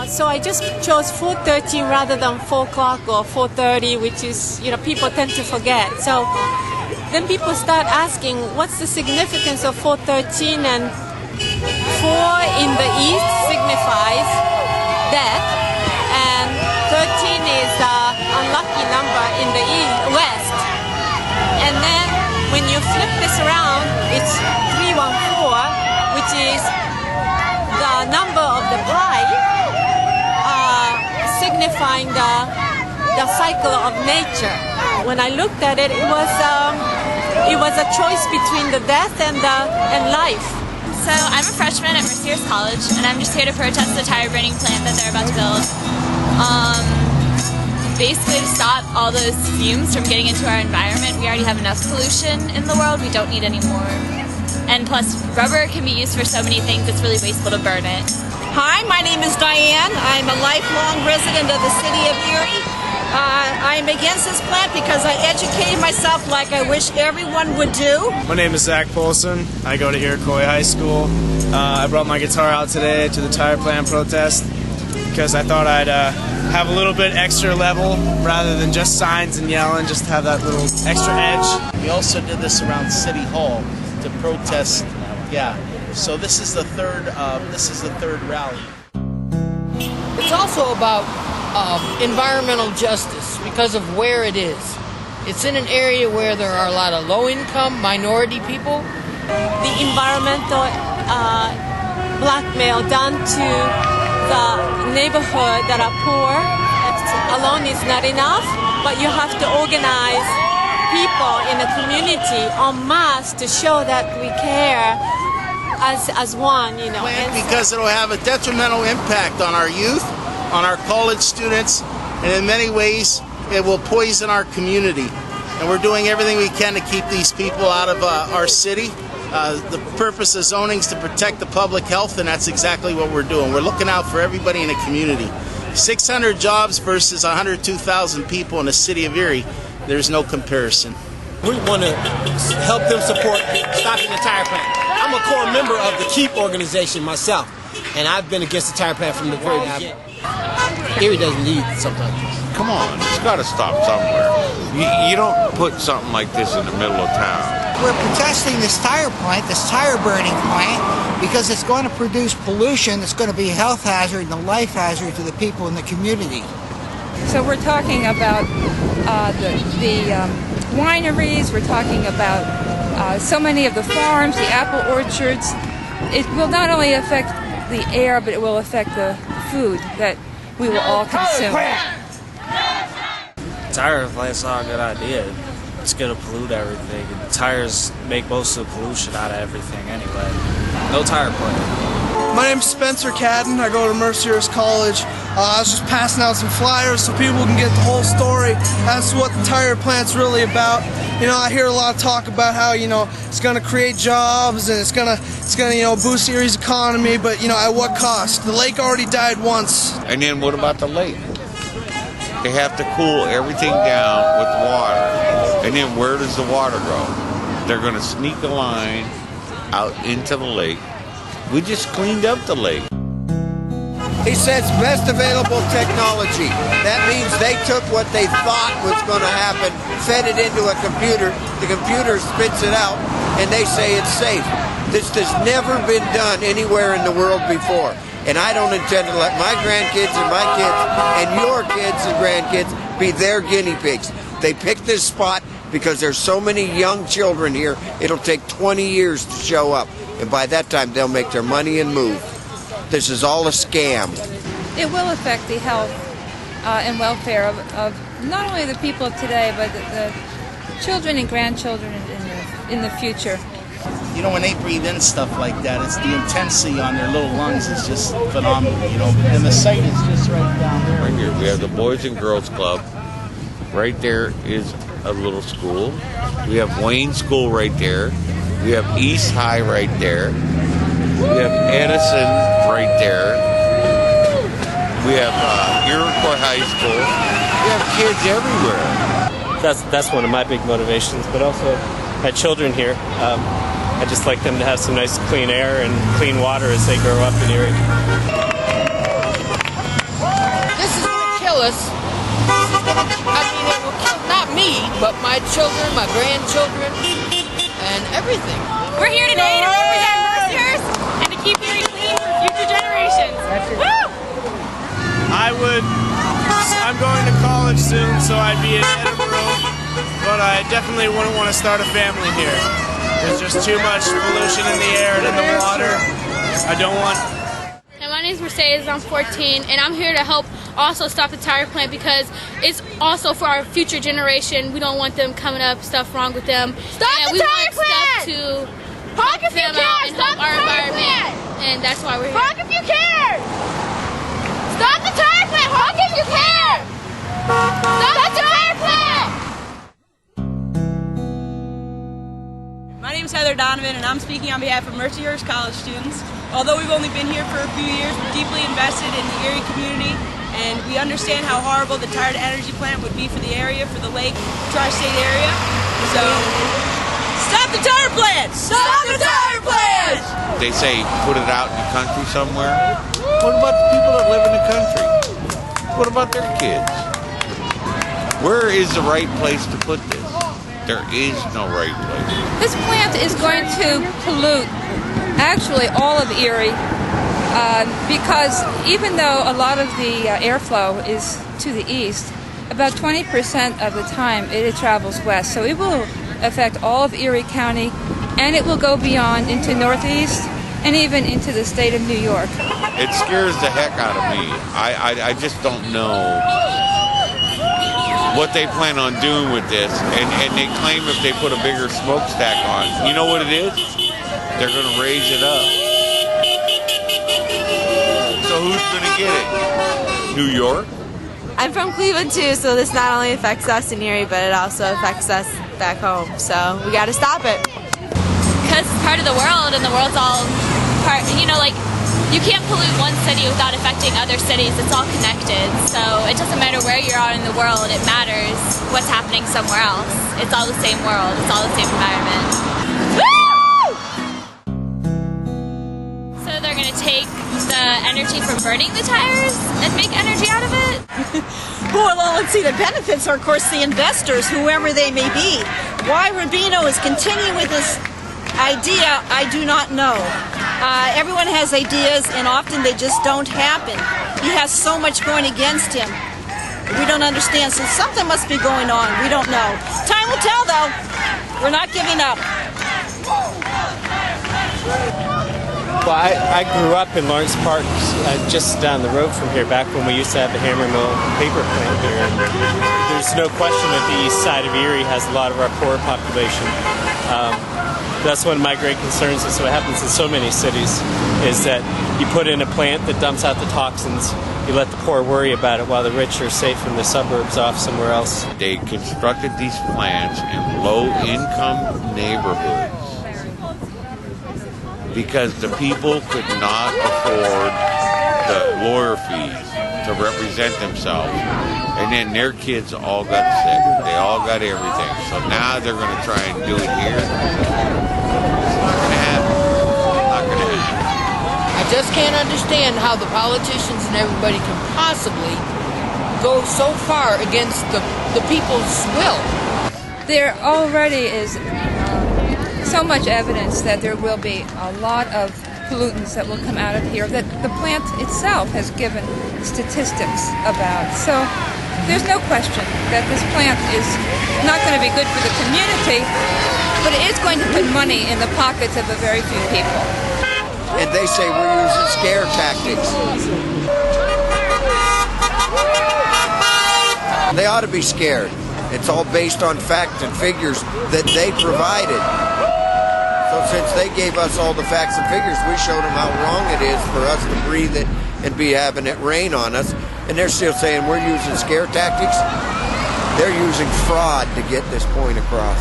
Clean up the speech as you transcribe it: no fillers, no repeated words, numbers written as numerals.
So I just chose 4:13 rather than 4 o'clock or 4:30, which is, people tend to forget. So then people start asking, what's the significance of 4:13? And 4 in the east signifies death, and 13 is the unlucky number in the west. And then when you flip this around, it's 314, which is the number of the pie, signifying the cycle of nature. When I looked at it, it was a choice between the death and life. So I'm a freshman at Mercyhurst College, and I'm just here to protest the tire burning plant that they're about to build. Basically to stop all those fumes from getting into our environment. We already have enough pollution in the world, we don't need any more. And plus, rubber can be used for so many things, it's really wasteful to burn it. Hi, my name is Diane. I'm a lifelong resident of the city of Erie. I'm against this plant because I educated myself like I wish everyone would do. My name is Zach Polson. I go to Iroquois High School. I brought my guitar out today to the tire plant protest because I thought I'd have a little bit extra level rather than just signs and yelling, just have that little extra edge. We also did this around City Hall to protest. Yeah. So this is the third rally. It's also about environmental justice because of where it is. It's in an area where there are a lot of low-income minority people. The environmental blackmail done to the neighborhood that are poor alone is not enough, but you have to organize people in the community en masse to show that we care as one, Because it'll have a detrimental impact on our youth, on our college students, and in many ways it will poison our community. And we're doing everything we can to keep these people out of our city. The purpose of zoning is to protect the public health, and that's exactly what we're doing. We're looking out for everybody in the community. 600 jobs versus 102,000 people in the city of Erie. There's no comparison. We want to help them support stopping the tire plant. I'm a core member of the KEEP organization myself, and I've been against the tire plant from the very beginning. Erie doesn't need something like this. Come on, it's got to stop somewhere. You don't put something like this in the middle of town. We're protesting this tire plant, this tire burning plant, because it's going to produce pollution that's going to be a health hazard and a life hazard to the people in the community. So we're talking about the wineries, we're talking about so many of the farms, the apple orchards. It will not only affect the air, but it will affect the food that we will all consume. Tire plant's not a good idea. It's going to pollute everything. And the tires make most of the pollution out of everything anyway. No tire plant. My name's Spencer Cadden. I go to Mercyhurst College. I was just passing out some flyers so people can get the whole story as to what the tire plant's really about. I hear a lot of talk about how, it's going to create jobs and it's going to boost Erie's economy, but, at what cost? The lake already died once. And then what about the lake? They have to cool everything down with water. And then where does the water go? They're going to sneak a line out into the lake. We just cleaned up the lake. He says best available technology. That means they took what they thought was going to happen, fed it into a computer, the computer spits it out, and they say it's safe. This has never been done anywhere in the world before. And I don't intend to let my grandkids and my kids and your kids and grandkids be their guinea pigs. They picked this spot because there's so many young children here, it'll take 20 years to show up. And by that time, they'll make their money and move. This is all a scam. It will affect the health and welfare of not only the people of today, but the children and grandchildren in the future. When they breathe in stuff like that, it's the intensity on their little lungs is just phenomenal, And the site is just right down there. Right here, we have the Boys and Girls Club. Right there is a little school. We have Wayne School right there. We have East High right there. We have Edison right there. We have Iroquois High School. We have kids everywhere. That's one of my big motivations, but also my children here. I just like them to have some nice clean air and clean water as they grow up in Erie. us. I mean, it will kill not me, but my children, my grandchildren, and everything. We're here today to represent Merciers and to keep Erie clean for future generations. Woo! I'm going to college soon, so I'd be in Edinburgh, but I definitely wouldn't want to start a family here. There's just too much pollution in the air and in the water. I don't want... My name is Mercedes, I'm 14, and I'm here to help also stop the tire plant because it's also for our future generation. We don't want them coming up, stuff wrong with them. Stop the tire plant! We want stuff to Honk help if you them care! out and Stop help the our tire environment. plant! And that's why we're here. Honk if you care! Stop the tire plant! Honk if you care! Stop the tire plant! My name is Heather Donovan, and I'm speaking on behalf of Mercyhurst College students. Although we've only been here for a few years, we're deeply invested in the Erie community, and we understand how horrible the tired energy plant would be for the area, for the lake, tri-state area. So, stop the tire plant! Stop the tire plant! They say put it out in the country somewhere. What about the people that live in the country? What about their kids? Where is the right place to put this? There is no right place. This plant is going to pollute actually all of Erie because even though a lot of the airflow is to the east, about 20% of the time it travels west. So it will affect all of Erie County, and it will go beyond into Northeast and even into the state of New York. It scares the heck out of me. I just don't know what they plan on doing with this. And they claim if they put a bigger smokestack on, you know what it is? They're going to raise it up. So who's going to get it? New York? I'm from Cleveland too, so this not only affects us in Erie, but it also affects us back home. So we got to stop it. Because it's part of the world, and the world's all part, you know, like, you can't pollute one city without affecting other cities. It's all connected. So it doesn't matter where you are in the world, it matters what's happening somewhere else. It's all the same world, it's all the same environment. Woo! So they're going to take the energy from burning the tires and make energy out of it? Well, let's see, the benefits are, of course, the investors, whoever they may be. Why Rubino is continuing with this idea, I do not know. Everyone has ideas, and often they just don't happen. He has so much going against him. We don't understand, so something must be going on. We don't know. Time will tell, though. We're not giving up. Well, I grew up in Lawrence Park, just down the road from here, back when we used to have the hammer mill paper plant here. And there's no question that the east side of Erie has a lot of our poor population. That's one of my great concerns. Is what happens in so many cities is that you put in a plant that dumps out the toxins. You let the poor worry about it while the rich are safe in the suburbs off somewhere else. They constructed these plants in low-income neighborhoods because the people could not afford the lawyer fees to represent themselves. And then their kids all got sick. They all got everything. So now they're going to try and do it here. It's not going to happen. Not going to happen. I just can't understand how the politicians and everybody can possibly go so far against the people's will. There already is so much evidence that there will be a lot of pollutants that will come out of here that the plant itself has given statistics about. So there's no question that this plant is not going to be good for the community, but it is going to put money in the pockets of a very few people. And they say we're using scare tactics. They ought to be scared. It's all based on facts and figures that they provided. So since they gave us all the facts and figures, we showed them how wrong it is for us to breathe it and be having it rain on us. And they're still saying we're using scare tactics. They're using fraud to get this point across.